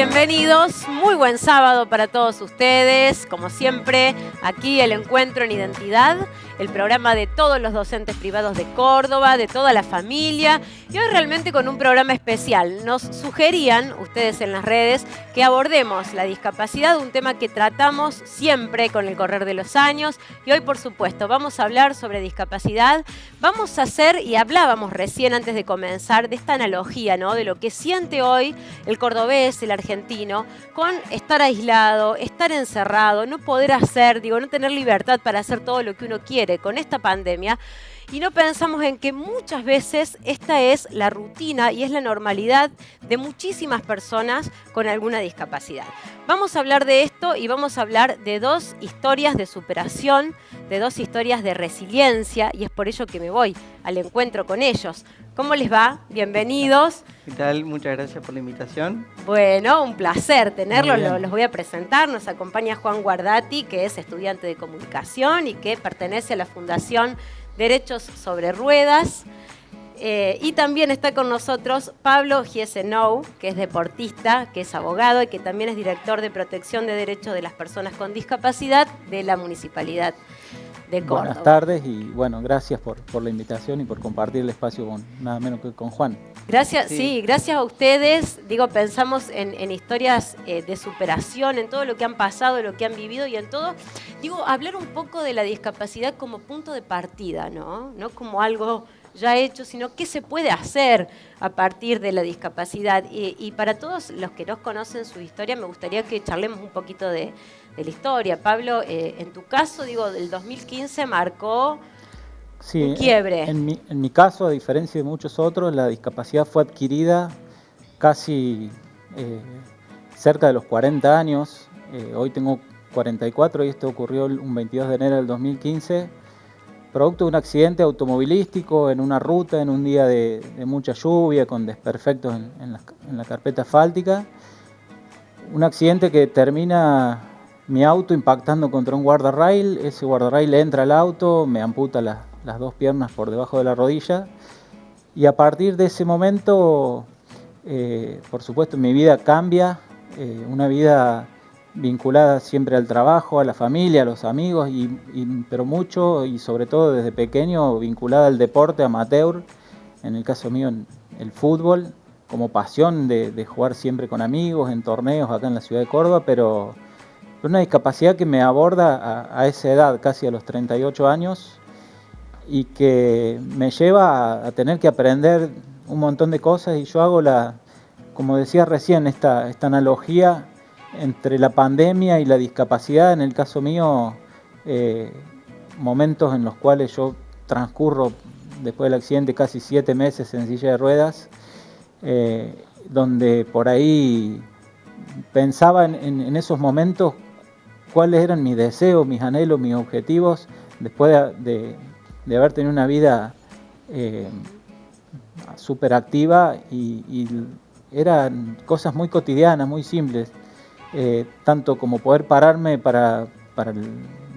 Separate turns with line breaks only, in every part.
Bienvenidos, muy buen sábado para todos ustedes. Como siempre, aquí el Encuentro en Identidad, el programa de todos los docentes privados de Córdoba, de toda la familia. Y hoy realmente con un programa especial. Nos sugerían ustedes en las redes que abordemos la discapacidad, un tema que tratamos siempre con el correr de los años. Y hoy, por supuesto, vamos a hablar sobre discapacidad. Vamos a hacer, y hablábamos recién antes de comenzar, de esta analogía, ¿no? De lo que siente hoy el cordobés, el argentino, con estar aislado, estar encerrado, no poder hacer, no tener libertad para hacer todo lo que uno quiere con esta pandemia. Y no pensamos en que muchas veces esta es la rutina y es la normalidad de muchísimas personas con alguna discapacidad. Vamos a hablar de esto y vamos a hablar de dos historias de superación, de dos historias de resiliencia, y es por ello que me voy al encuentro con ellos. ¿Cómo les va? Bienvenidos.
¿Qué tal? Muchas gracias por la invitación.
Bueno, un placer tenerlos, los voy a presentar. Nos acompaña Juan Guardati, que es estudiante de comunicación y que pertenece a la Fundación Derechos sobre Ruedas. Y también está con nosotros Pablo Giesenou, que es deportista, que es abogado y que también es director de protección de derechos de las personas con discapacidad de la Municipalidad de Córdoba.
Buenas tardes y bueno, gracias por la invitación y por compartir el espacio con nada menos que con Juan.
Gracias, sí, gracias a ustedes. Pensamos en historias de superación, en todo lo que han pasado, lo que han vivido y en todo. Hablar un poco de la discapacidad como punto de partida, ¿no? No como algo ya hecho, sino qué se puede hacer a partir de la discapacidad. Y para todos los que no conocen su historia, me gustaría que charlemos un poquito de la historia. Pablo, en tu caso, el 2015 marcó un quiebre.
En mi caso, a diferencia de muchos otros, la discapacidad fue adquirida casi cerca de los 40 años. Hoy tengo 44 y esto ocurrió un 22 de enero del 2015. Producto de un accidente automovilístico en una ruta, en un día de mucha lluvia, con desperfectos en la carpeta asfáltica. Un accidente que termina mi auto impactando contra un guardarrail. Ese guardarrail entra al auto, me amputa las dos piernas por debajo de la rodilla. Y a partir de ese momento, por supuesto, mi vida cambia. Una vida vinculada siempre al trabajo, a la familia, a los amigos, pero mucho y sobre todo desde pequeño vinculada al deporte amateur, en el caso mío el fútbol, como pasión de jugar siempre con amigos en torneos acá en la ciudad de Córdoba, pero una discapacidad que me aborda a esa edad, casi a los 38 años, y que me lleva a tener que aprender un montón de cosas, y yo hago como decía recién, esta analogía entre la pandemia y la discapacidad. En el caso mío, momentos en los cuales yo transcurro después del accidente casi 7 meses en silla de ruedas, donde por ahí pensaba en esos momentos cuáles eran mis deseos, mis anhelos, mis objetivos, después de haber tenido una vida súper activa, y eran cosas muy cotidianas, muy simples. Tanto como poder pararme para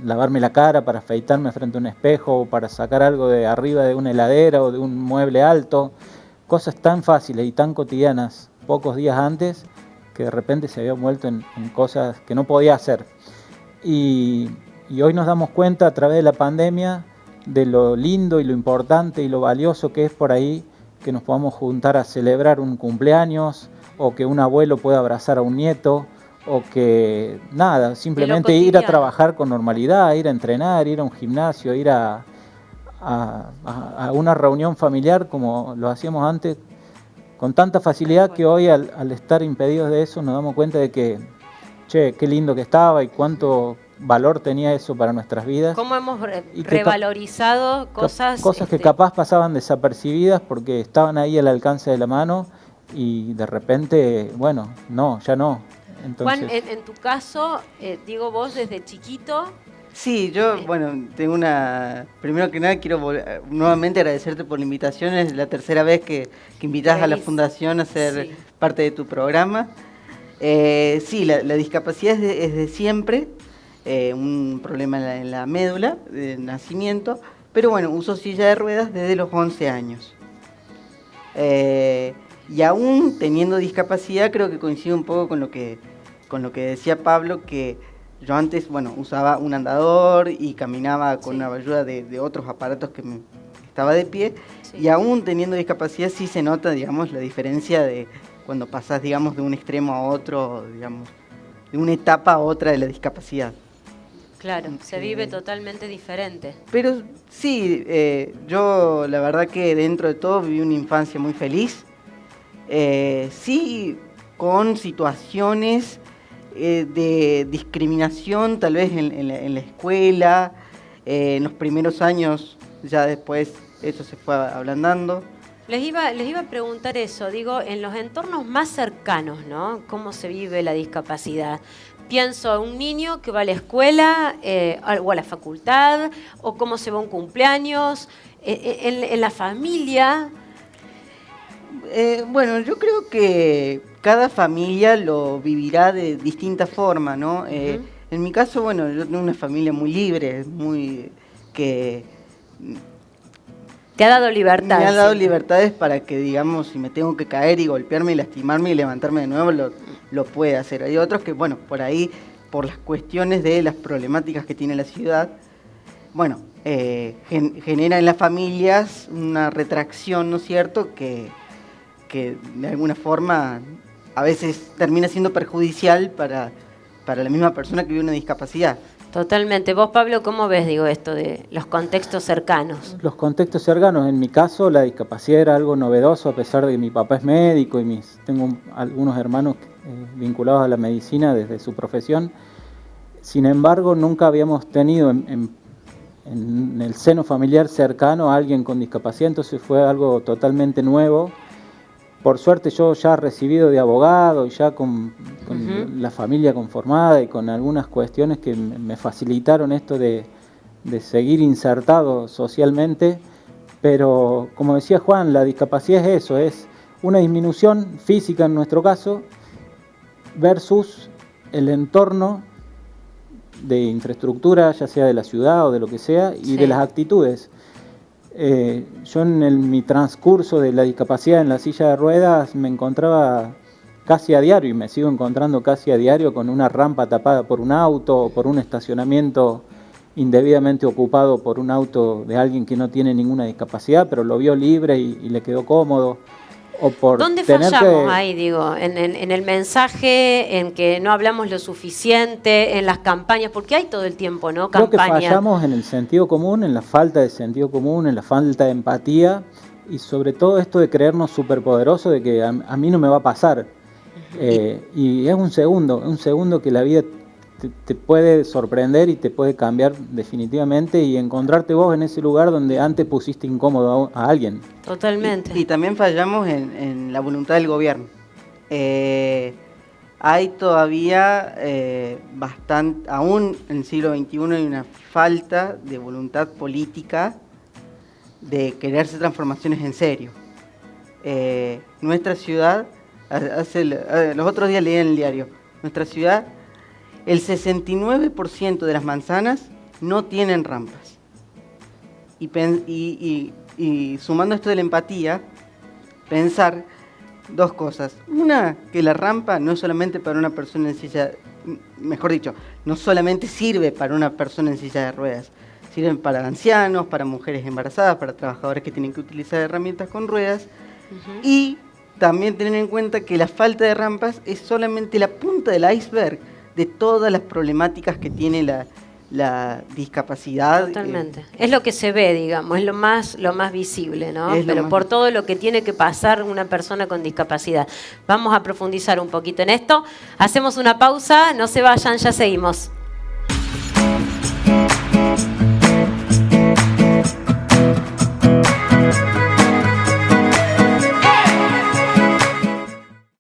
lavarme la cara, para afeitarme frente a un espejo, o para sacar algo de arriba de una heladera o de un mueble alto, cosas tan fáciles y tan cotidianas pocos días antes, que de repente se habían vuelto en cosas que no podía hacer. Y hoy nos damos cuenta a través de la pandemia de lo lindo y lo importante y lo valioso que es por ahí que nos podamos juntar a celebrar un cumpleaños, o que un abuelo pueda abrazar a un nieto, o que nada, simplemente ir a trabajar con normalidad, ir a entrenar, ir a un gimnasio, ir a una reunión familiar como lo hacíamos antes, con tanta facilidad, que hoy al estar impedidos de eso nos damos cuenta de que, qué lindo que estaba y cuánto valor tenía eso para nuestras vidas.
¿Cómo hemos revalorizado cosas?
Que capaz pasaban desapercibidas porque estaban ahí al alcance de la mano, y de repente, bueno, ya no. Entonces,
Juan, en tu caso, vos desde chiquito.
Sí, yo, tengo primero que nada quiero nuevamente agradecerte por la invitación. Es la tercera vez que invitas a la Fundación a ser parte de tu programa. Sí, la discapacidad es de siempre, un problema en la médula de nacimiento, pero uso silla de ruedas desde los 11 años. Y aún teniendo discapacidad, creo que coincide un poco con lo que decía Pablo, que yo antes, bueno, usaba un andador y caminaba con una ayuda de otros aparatos que estaba de pie, y aún teniendo discapacidad sí se nota, digamos, la diferencia de cuando pasás, digamos, de un extremo a otro, digamos, de una etapa a otra de la discapacidad.
Claro, se vive totalmente diferente.
Pero sí, yo la verdad que dentro de todo viví una infancia muy feliz. Sí, con situaciones de discriminación, tal vez en la escuela, en los primeros años, ya después eso se fue ablandando.
Les iba a preguntar eso, digo, en los entornos más cercanos, ¿no? ¿Cómo se vive la discapacidad? Pienso en un niño que va a la escuela o a la facultad, o cómo se va a un cumpleaños, en la familia.
Bueno, yo creo que cada familia lo vivirá de distinta forma, ¿no? En mi caso, bueno, yo tengo una familia muy libre, que
te ha dado libertad.
Me ha dado libertades para que, digamos, si me tengo que caer y golpearme y lastimarme y levantarme de nuevo, lo puede hacer. Hay otros que, bueno, por ahí, por las cuestiones de las problemáticas que tiene la ciudad, bueno, genera en las familias una retracción, ¿no es cierto?, que de alguna forma a veces termina siendo perjudicial para la misma persona que vive una discapacidad.
Totalmente.
Vos, Pablo, ¿cómo ves, digo, esto de los contextos cercanos?
Los contextos cercanos, en mi caso, la discapacidad era algo novedoso, a pesar de que mi papá es médico y tengo algunos hermanos vinculados a la medicina desde su profesión. Sin embargo, nunca habíamos tenido en el seno familiar cercano a alguien con discapacidad, entonces fue algo totalmente nuevo. Por suerte yo ya recibido de abogado y ya con la familia conformada y con algunas cuestiones que me facilitaron esto de seguir insertado socialmente, pero como decía Juan, la discapacidad es eso, es una disminución física en nuestro caso versus el entorno de infraestructura, ya sea de la ciudad o de lo que sea, y de las actitudes. Yo en mi transcurso de la discapacidad en la silla de ruedas me encontraba casi a diario y me sigo encontrando casi a diario con una rampa tapada por un auto o por un estacionamiento indebidamente ocupado por un auto de alguien que no tiene ninguna discapacidad, pero lo vio libre y le quedó cómodo. O por
¿dónde fallamos ahí, digo? En el mensaje, en que no hablamos lo suficiente, en las campañas, porque hay todo el tiempo, ¿no?
Creo que fallamos en el sentido común, en la falta de sentido común, en la falta de empatía y sobre todo esto de creernos superpoderosos, de que a mí no me va a pasar. Y es un segundo que la vida te puede sorprender y te puede cambiar definitivamente y encontrarte vos en ese lugar donde antes pusiste incómodo a alguien.
Totalmente.
Y también fallamos en la voluntad del gobierno. Hay todavía bastante, aún en el siglo XXI hay una falta de voluntad política de quererse transformaciones en serio. Nuestra ciudad, los otros días leí en el diario, nuestra ciudad, el 69% de las manzanas no tienen rampas. Y sumando esto de la empatía, pensar dos cosas. Una, que la rampa no es solamente para una persona en silla, mejor dicho, no solamente sirve para una persona en silla de ruedas, sirven para ancianos, para mujeres embarazadas, para trabajadores que tienen que utilizar herramientas con ruedas. Y también tener en cuenta que la falta de rampas es solamente la punta del iceberg de todas las problemáticas que tiene la discapacidad.
Totalmente. Es lo que se ve, digamos, es lo más visible, ¿no? Pero por todo lo que tiene que pasar una persona con discapacidad. Vamos a profundizar un poquito en esto. Hacemos una pausa, no se vayan, ya seguimos.